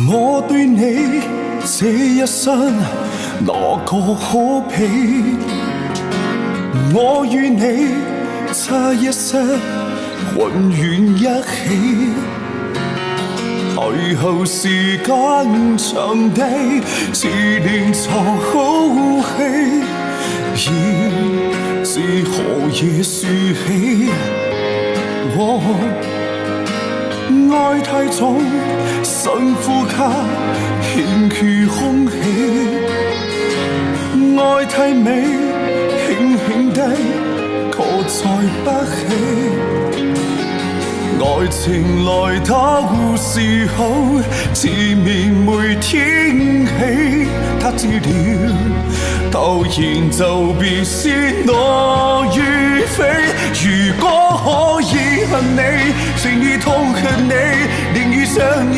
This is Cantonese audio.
我對你這一生哪個可比？我與你差一些永遠一起。隨後時間長地，思念藏好戲，已是何夜說起？愛太重，深呼吸，欠缺空氣；愛太美，輕輕的，卻載不起。愛情來到時候，似面沒天氣。他知了，突然就別先我於非。如果可以恨你，情意痛恨你，寧願相依。